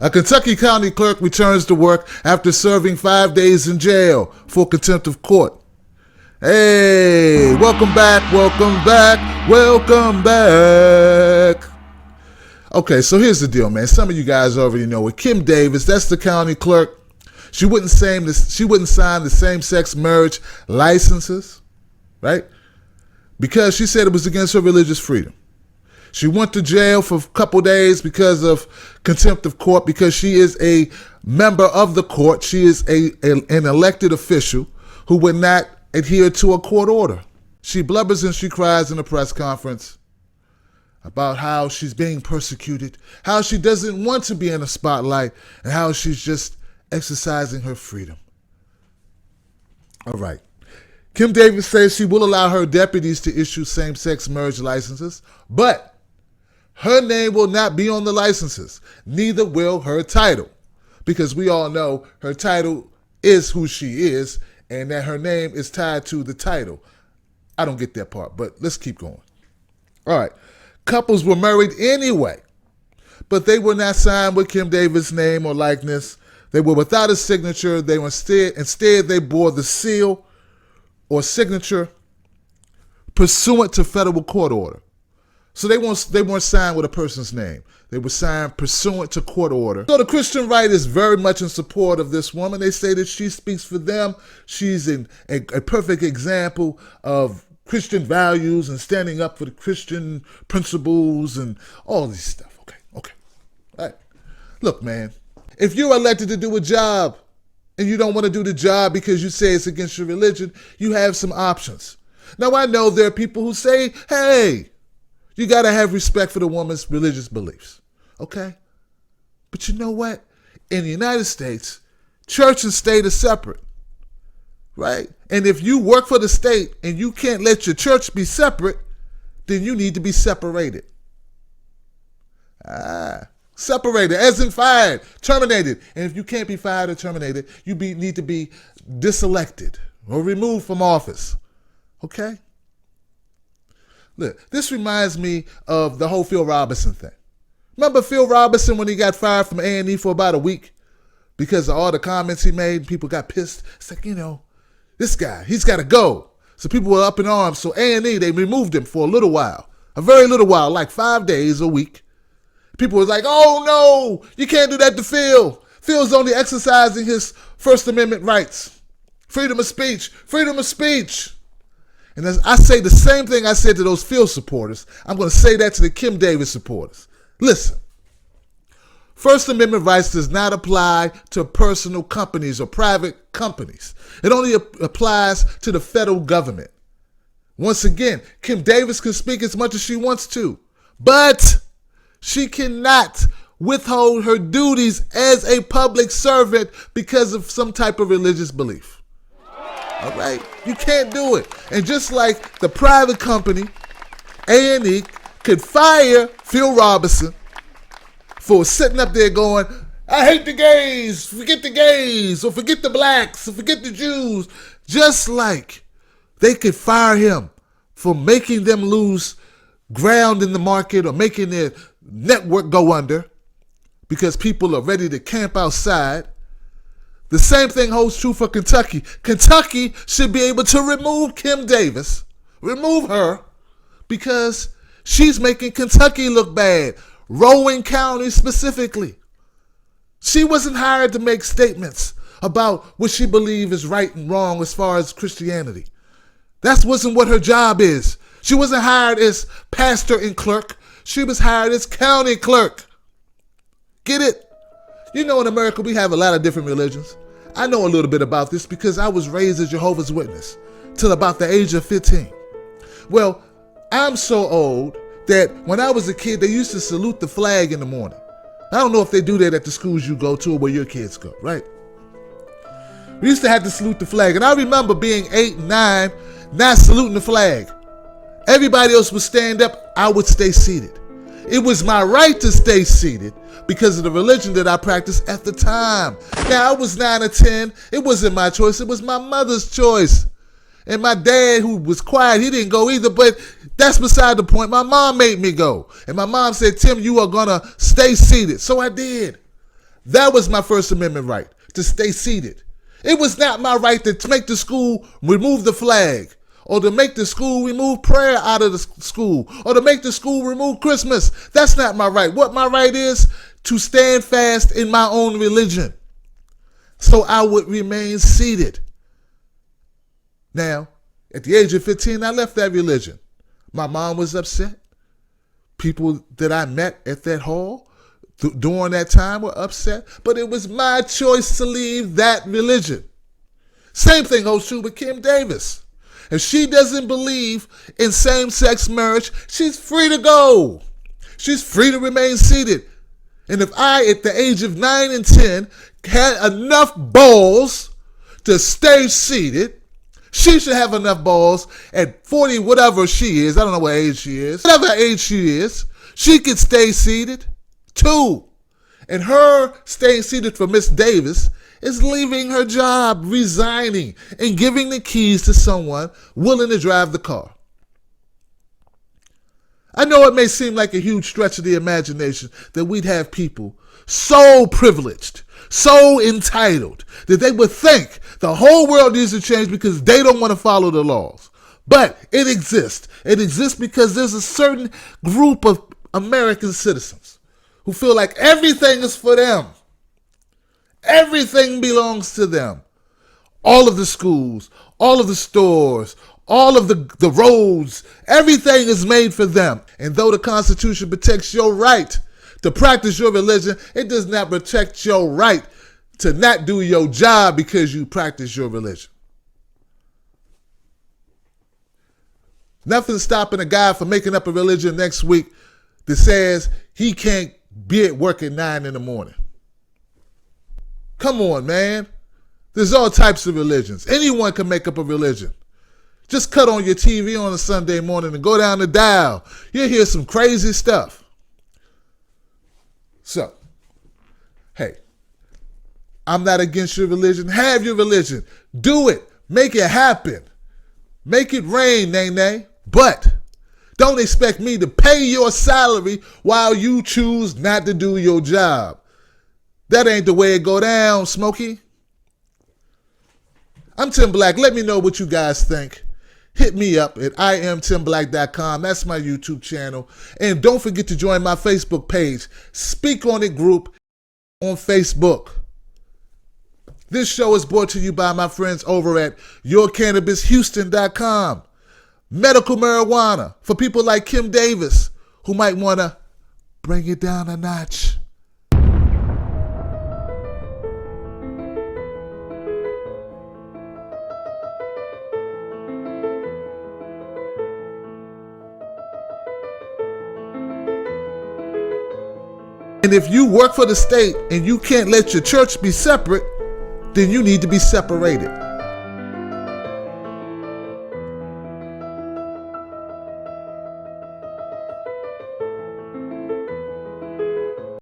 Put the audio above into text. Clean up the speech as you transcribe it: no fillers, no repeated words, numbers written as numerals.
A Kentucky County clerk returns to work after serving 5 days in jail for contempt of court. Hey, welcome back. Okay, so here's the deal, man. Some of you guys already know it. Kim Davis, that's the county clerk. She wouldn't sign the same-sex marriage licenses, right? Because she said it was against her religious freedom. She went to jail for a couple days because of contempt of court, because she is a member of the court. She is an elected official who would not adhere to a court order. She blubbers and she cries in a press conference about how she's being persecuted, how she doesn't want to be in the spotlight, and how she's just exercising her freedom. All right. Kim Davis says she will allow her deputies to issue same-sex marriage licenses, but her name will not be on the licenses. Neither will her title, because we all know her title is who she is and that her name is tied to the title. I don't get that part, but let's keep going. All right. Couples were married anyway, but they were not signed with Kim Davis' name or likeness. They were without a signature. They were instead they bore the seal or signature pursuant to federal court order. So they weren't signed with a person's name. They were signed pursuant to court order. So the Christian right is very much in support of this woman. They say that she speaks for them. She's a perfect example of Christian values and standing up for the Christian principles and all this stuff. Okay. All right. Look, man, if you're elected to do a job and you don't want to do the job because you say it's against your religion, you have some options. Now, I know there are people who say, hey, you got to have respect for the woman's religious beliefs, okay? But you know what? In the United States, church and state are separate, right? And if you work for the state and you can't let your church be separate, then you need to be separated. Separated, as in fired, terminated. And if you can't be fired or terminated, you need to be diselected or removed from office, okay? Look, this reminds me of the whole Phil Robinson thing. Remember Phil Robinson when he got fired from A&E for about a week because of all the comments he made? People got pissed. It's like, this guy, he's got to go. So people were up in arms. So A&E, they removed him for a little while, a very little while, like 5 days a week. People were like, oh no, you can't do that to Phil. Phil's only exercising his First Amendment rights. Freedom of speech. And as I say the same thing I said to those Phil supporters, I'm going to say that to the Kim Davis supporters. Listen, First Amendment rights does not apply to personal companies or private companies. It only applies to the federal government. Once again, Kim Davis can speak as much as she wants to, but she cannot withhold her duties as a public servant because of some type of religious belief. All right? You can't do it. And just like the private company, A&E, could fire Phil Robinson for sitting up there going, I hate the gays, or forget the blacks, or forget the Jews. Just like they could fire him for making them lose ground in the market or making their network go under because people are ready to camp outside. The same thing holds true for Kentucky. Kentucky should be able to remove Kim Davis, remove her, because she's making Kentucky look bad. Rowan County specifically. She wasn't hired to make statements about what she believes is right and wrong as far as Christianity. That wasn't what her job is. She wasn't hired as pastor and clerk. She was hired as county clerk. Get it? You know, in America, we have a lot of different religions. I know a little bit about this because I was raised a Jehovah's Witness till about the age of 15. Well, I'm so old that when I was a kid, they used to salute the flag in the morning. I don't know if they do that at the schools you go to or where your kids go, right? We used to have to salute the flag. And I remember being 8 and 9, not saluting the flag. Everybody else would stand up. I would stay seated. It was my right to stay seated because of the religion that I practiced at the time. Now, I was 9 or 10. It wasn't my choice. It was my mother's choice. And my dad, who was quiet, he didn't go either, but that's beside the point. My mom made me go. And my mom said, Tim, you are going to stay seated. So I did. That was my First Amendment right, to stay seated. It was not my right to make the school remove the flag, or to make the school remove prayer out of the school, or to make the school remove Christmas. That's not my right. What my right is, to stand fast in my own religion. So I would remain seated. Now, at the age of 15, I left that religion. My mom was upset. People that I met at that hall during that time were upset. But it was my choice to leave that religion. Same thing holds true with Kim Davis. If she doesn't believe in same-sex marriage, she's free to go. She's free to remain seated. And if I, at the age of 9 and 10, had enough balls to stay seated, she should have enough balls at 40, whatever she is. I don't know what age she is. Whatever age she is, she could stay seated too. And her staying seated for Miss Davis is leaving her job, resigning, and giving the keys to someone willing to drive the car. I know it may seem like a huge stretch of the imagination that we'd have people so privileged, so entitled, that they would think the whole world needs to change because they don't want to follow the laws. But it exists. It exists because there's a certain group of American citizens who feel like everything is for them. Everything belongs to them. All of the schools, all of the stores, all of the roads, everything is made for them. And though the Constitution protects your right to practice your religion, it does not protect your right to not do your job because you practice your religion. Nothing's stopping a guy from making up a religion next week that says he can't be at work at 9 in the morning. Come on, man. There's all types of religions. Anyone can make up a religion. Just cut on your TV on a Sunday morning and go down the dial. You'll hear some crazy stuff. So, hey, I'm not against your religion. Have your religion. Do it. Make it happen. Make it rain, nay. But don't expect me to pay your salary while you choose not to do your job. That ain't the way it go down, Smokey. I'm Tim Black. Let me know what you guys think. Hit me up at IamTimBlack.com. That's my YouTube channel. And don't forget to join my Facebook page, Speak On It group on Facebook. This show is brought to you by my friends over at YourCannabisHouston.com. Medical marijuana for people like Kim Davis who might want to bring it down a notch. And if you work for the state and you can't let your church be separate, then you need to be separated.